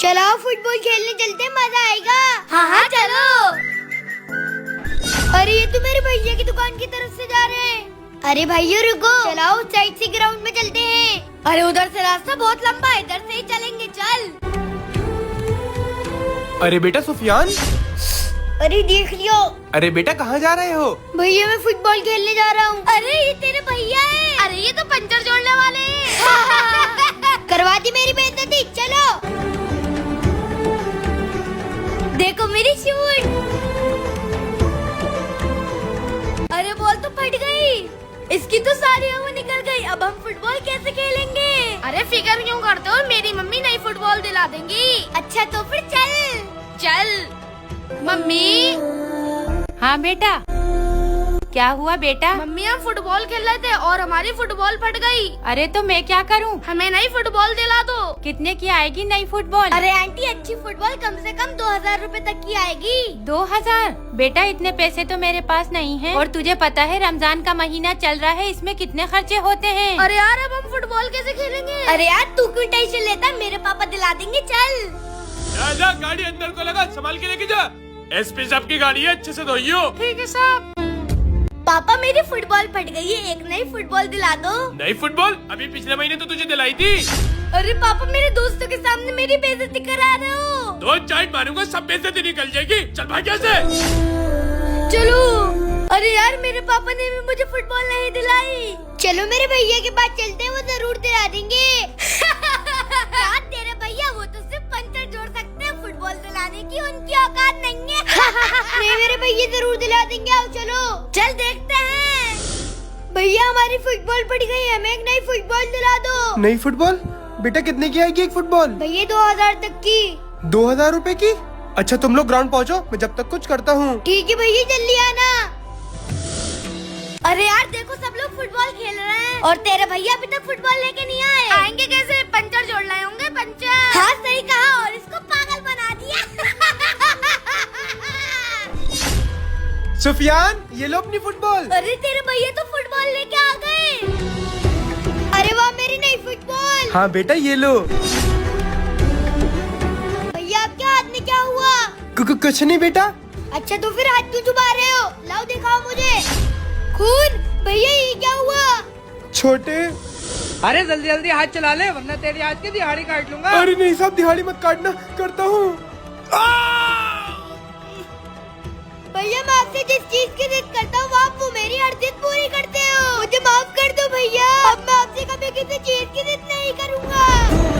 चलो फुटबॉल खेलने चलते हैं, मजा आएगा। हाँ हाँ चलो। अरे ये तो मेरे भैया की दुकान की तरफ से जा रहे हैं। अरे भैया रुको, चलाओ साइड से ग्राउंड में चलते हैं। अरे उधर से रास्ता बहुत लंबा है, इधर से ही चलेंगे, चल। अरे बेटा सुफियान। अरे देख लियो। अरे बेटा कहाँ जा रहे हो? भैया मैं फुटबॉल खेलने जा रहा हूँ। अरे ये तेरे भैया है। अरे ये तो पंचर जोड़ने वाले हैं। करवा दी मेरी बेइज्जती, चलो। देखो मेरी शूट। अरे बॉल तो फट गई, इसकी तो सारी हवा निकल गई। अब हम फुटबॉल कैसे खेलेंगे? अरे फिक्र क्यों करते हो, मेरी मम्मी नई फुटबॉल दिला देंगी। अच्छा तो फिर चल। चल। मम्मी। हाँ बेटा, क्या हुआ बेटा? मम्मी हम फुटबॉल खेल रहे थे और हमारी फुटबॉल फट गई। अरे तो मैं क्या करूँ? हमें नई फुटबॉल दिला दो। कितने की आएगी नई फुटबॉल? अरे आंटी अच्छी फुटबॉल कम से कम 2000 रूपए तक की आएगी। 2000? बेटा इतने पैसे तो मेरे पास नहीं है, और तुझे पता है रमजान का महीना चल रहा है, इसमें कितने खर्चे होते हैं। अरे यार अब हम फुटबॉल कैसे खेलेंगे? अरे यार तू क्यों टेंशन लेता, मेरे पापा दिला देंगे, चल। जा गाड़ी अंदर को लगा, संभाल के लेके जा। एसपी साहब की गाड़ी है, अच्छे से धोइयो। ठीक है साहब। पापा मेरी फुटबॉल फट गई है, एक नई फुटबॉल दिला दो। नई फुटबॉल? अभी पिछले महीने तो तुझे दिलाई थी। अरे पापा मेरे दोस्तों के सामने मेरी बेइज्जती करा रहे हो। 2 चाइट मारूंगा, सब बेइज्जती निकल जाएगी। चल भाग यहाँ से। चलो। अरे यार मेरे पापा ने भी मुझे फुटबॉल नहीं दिलाई। चलो मेरे भैया के पास चलते हैं, वो जरूर दिला देंगे। यार तेरे भैया वो तो सिर्फ पंचर जोड़ सकते हैं, फुटबॉल दिलाने की उनकी औकात नहीं है। नहीं मेरे भैया जरूर दिला देंगे, आओ चलो। चल देखते हैं। भैया हमारी फुटबॉल पड़ गई, हमें एक नई फुटबॉल दिला दो। नई फुटबॉल? बेटा कितने की आएगी एक फुटबॉल? भैया 2000 तक की। 2000 रूपए की? अच्छा तुम लोग ग्राउंड पहुँचो, मैं जब तक कुछ करता हूँ। ठीक है भैया जल्दी आना। अरे यार देखो सब लोग फुटबॉल खेल रहे हैं और तेरे भैया अभी तक फुटबॉल लेके नहीं आए। आएंगे कैसे? पंचर जोड़ लाए होंगे, पंचर। हाँ सही कहा, और इसको पागल बना दिया। सुफियान ये लो अपनी फुटबॉल। अरे तेरे भैया तो फुटबॉल लेके आ गए। अरे वाह मेरी नई फुटबॉल। हाँ बेटा ये लो। भैया आपके हाथ में क्या हुआ? कुछ नहीं बेटा। अच्छा तो फिर हाथ क्यों छुपा रहे हो? लाओ दिखाओ मुझे। खून? भैया ये क्या हुआ? छोटे। अरे जल्दी जल्दी हाथ चला ले, वरना तेरी हाथ की दिहाड़ी काट लूंगा। अरे नहीं साहब, दिहाड़ी मत काटना, करता हूँ। भैया मैं आपसे जिस चीज की जिद करता हूँ आप वो मेरी हर जिद पूरी करते हो, मुझे माफ कर दो भैया। अब मैं आपसे कभी किसी चीज की जिद नहीं करूँगा।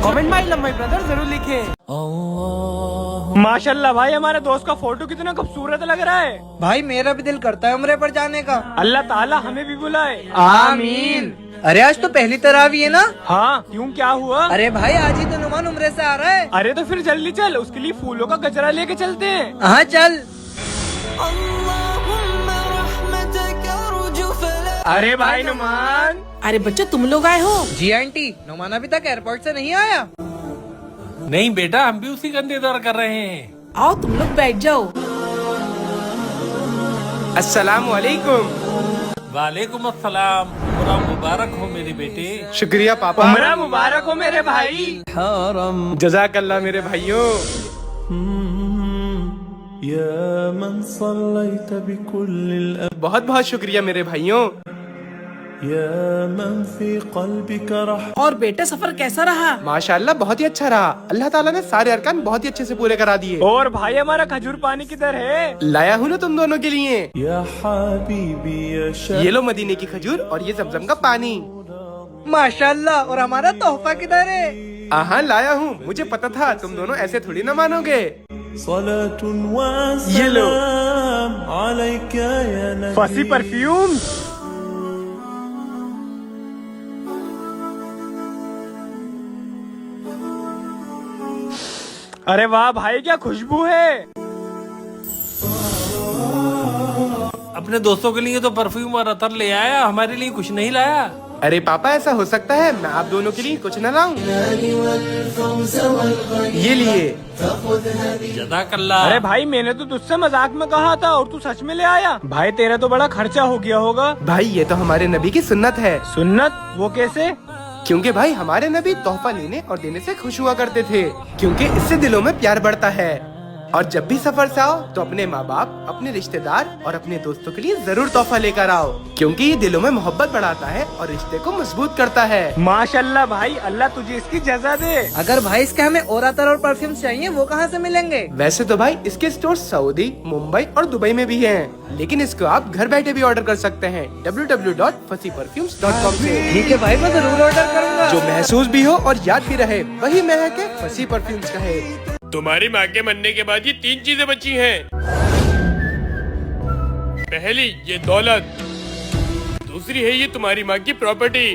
कमेंट माय ब्रदर जरूर लिखें। माशाल्लाह भाई, हमारे दोस्त का फोटो कितना खूबसूरत लग रहा है। भाई मेरा भी दिल करता है उम्रे पर जाने का। अल्लाह ताला हमें भी बुलाए। आमीन। अरे आज तो पहली तरावी है ना? हाँ क्यों, क्या हुआ? अरे भाई आज ही तो नुमान उम्रे से आ रहा है। अरे तो फिर जल्दी चल, उसके लिए फूलों का गजरा लेके चलते हैं। हाँ चल। अरे भाई नुमान। अरे बच्चों तुम लोग आए हो? जी आंटी, नुमान अभी तक एयरपोर्ट से नहीं आया। नहीं बेटा, हम भी उसी का इंतजार कर रहे हैं। आओ तुम लोग बैठ जाओ। अस्सलामु अलैकुम। वालेकुम अस्सलाम। उम्रा मुबारक हो मेरे बेटे। शुक्रिया पापा। उम्रा मुबारक हो मेरे भाई। जज़ाकल्लाह मेरे भाइयों। बहुत बहुत शुक्रिया मेरे भाइयों। और बेटे सफर कैसा रहा? माशाल्लाह बहुत ही अच्छा रहा। अल्लाह ताला ने सारे अरकान बहुत ही अच्छे से पूरे करा दिए। और भाई हमारा खजूर पानी किधर है? लाया हूँ ना तुम दोनों के लिए। ये लो मदीने की खजूर और ये जमजम का पानी। माशाल्लाह। और हमारा तोहफा किधर है? हाँ लाया हूँ, मुझे पता था तुम दोनों ऐसे थोड़ी ना मानोगे। ये लो फसी परफ्यूम। अरे वाह भाई क्या खुशबू है। अपने दोस्तों के लिए तो परफ्यूम और अतर ले आया, हमारे लिए कुछ नहीं लाया। अरे पापा ऐसा हो सकता है मैं आप दोनों के लिए कुछ न लाऊं। ये लिए। जज़ाकल्लाह। अरे भाई मैंने तो तुझसे मजाक में कहा था और तू सच में ले आया। भाई तेरा तो बड़ा खर्चा हो गया होगा। भाई ये तो हमारे नबी की सुन्नत है। सुन्नत? वो कैसे? क्योंकि भाई हमारे नबी तोहफा लेने और देने से खुश हुआ करते थे, क्योंकि इससे दिलों में प्यार बढ़ता है। और जब भी सफर से आओ तो अपने माँ बाप, अपने रिश्तेदार और अपने दोस्तों के लिए जरूर तोहफा लेकर आओ, क्योंकि ये दिलों में मोहब्बत बढ़ाता है और रिश्ते को मजबूत करता है। माशाल्लाह भाई, अल्लाह तुझे इसकी जज़ा दे। अगर भाई इसके हमें और अतर और परफ्यूम चाहिए वो कहाँ से मिलेंगे? वैसे तो भाई इसके स्टोर सऊदी, मुंबई और दुबई में भी हैं, लेकिन इसको आप घर बैठे भी ऑर्डर कर सकते हैं www.fasiperfumes.com से। ठीक है भाई, मैं जरूर ऑर्डर करूँगा। जो महसूस भी हो और याद भी रहे वही महक है फसी परफ्यूम्स का है। तुम्हारी माँ के मरने के बाद ये 3 चीजें बची हैं। पहली ये दौलत, दूसरी है ये तुम्हारी माँ की प्रॉपर्टी,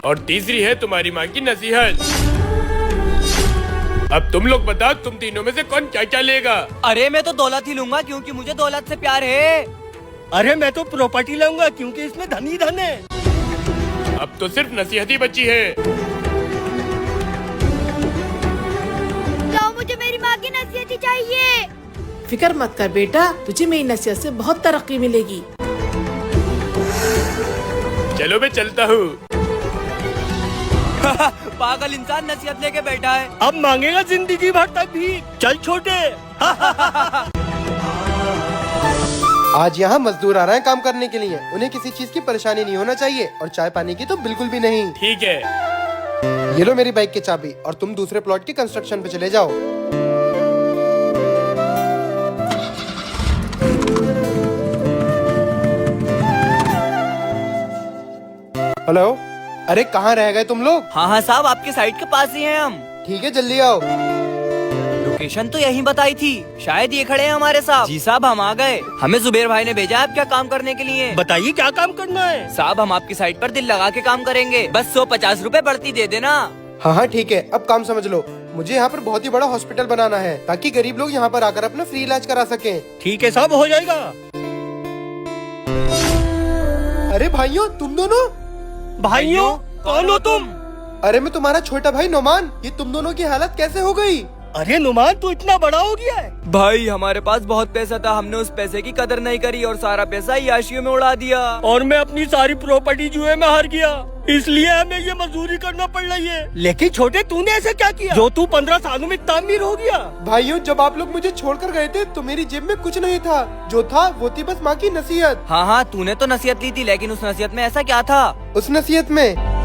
और तीसरी है तुम्हारी माँ की नसीहत। अब तुम लोग बताओ, तुम तीनों में से कौन क्या क्या लेगा? अरे मैं तो दौलत ही लूंगा क्योंकि मुझे दौलत से प्यार है। अरे मैं तो प्रॉपर्टी लूंगा क्योंकि इसमें धन ही धन है। अब तो सिर्फ नसीहत ही बची है। जाओ, मुझे मेरी माँ की नसीहत ही चाहिए। फिक्र मत कर बेटा, तुझे मेरी नसीहत से बहुत तरक्की मिलेगी। चलो मैं चलता हूँ। पागल इंसान नसीहत लेके बैठा है। अब मांगेगा जिंदगी भर तक भी। चल छोटे। आज यहाँ मजदूर आ रहे हैं काम करने के लिए, उन्हें किसी चीज की परेशानी नहीं होना चाहिए और चाय पानी की तो बिल्कुल भी नहीं। ठीक है, ये लो मेरी बाइक की चाबी और तुम दूसरे प्लॉट की कंस्ट्रक्शन पे चले जाओ। हेलो, अरे कहाँ रह गए तुम लोग? हाँ हाँ साहब, आपके साइट के पास ही हैं हम। ठीक है, जल्दी आओ। लोकेशन तो यहीं बताई थी, शायद ये खड़े हैं हमारे साहब। जी साहब, हम आ गए। हमें जुबेर भाई ने भेजा है आपका काम करने के लिए। बताइए क्या काम करना है? साहब, हम आपकी साइट पर दिल लगा के काम करेंगे, बस 150 रुपए बढ़ती दे देना। हाँ हाँ ठीक है, अब काम समझ लो। मुझे यहाँ पर बहुत ही बड़ा हॉस्पिटल बनाना है ताकि गरीब लोग यहाँ पर आकर अपना फ्री इलाज करा सकें। ठीक है साहब, हो जाएगा। अरे भाइयों, तुम दोनों? भाइयों, कौन हो तुम? अरे मैं तुम्हारा छोटा भाई नोमान। ये तुम दोनों की हालत कैसे हो गई? अरे नुमान, तू इतना बड़ा हो गया है? भाई, हमारे पास बहुत पैसा था, हमने उस पैसे की कदर नहीं करी और सारा पैसा याशियों में उड़ा दिया। और मैं अपनी सारी प्रॉपर्टी जुए में हार गया, इसलिए हमें ये मजदूरी करना पड़ रही है। लेकिन छोटे, तूने ऐसा क्या किया जो तू 15 सालों में इतना अमीर हो गया? भाइयों, जब आप लोग मुझे छोड़कर गए थे तो मेरी जेब में कुछ नहीं था, जो था वो थी बस माँ की नसीहत। हाँ हाँ, तूने तो नसीहत ली थी, लेकिन उस नसीहत में ऐसा क्या था? उस नसीहत में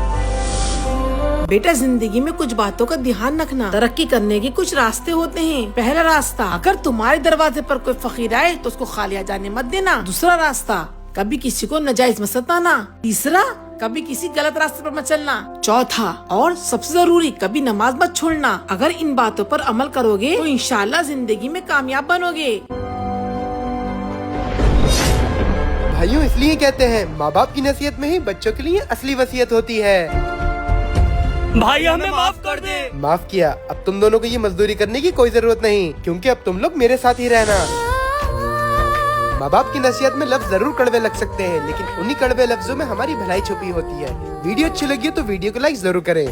बेटा, जिंदगी में कुछ बातों का ध्यान रखना। तरक्की करने के कुछ रास्ते होते हैं। पहला रास्ता, अगर तुम्हारे दरवाजे पर कोई फकीर आए तो उसको खाली आ जाने मत देना। दूसरा रास्ता, कभी किसी को नाजायज मत सताना। तीसरा, कभी किसी गलत रास्ते पर मत चलना। चौथा और सबसे जरूरी, कभी नमाज मत छोड़ना। अगर इन बातों पर अमल करोगे तो इंशाल्लाह जिंदगी में कामयाब बनोगे। भाइयों, इसलिए कहते हैं माँ बाप की नसीहत में ही बच्चों के लिए असली वसीयत होती है। भाई, हमें माफ कर दे। माफ किया। अब तुम दोनों को ये मजदूरी करने की कोई जरूरत नहीं, क्योंकि अब तुम लोग मेरे साथ ही रहना। माँ बाप की नसीहत में लफ्ज जरूर कड़वे लग सकते हैं, लेकिन उन्हीं कड़वे लफ्जों में हमारी भलाई छुपी होती है। वीडियो अच्छी लगी हो तो वीडियो को लाइक जरूर करें।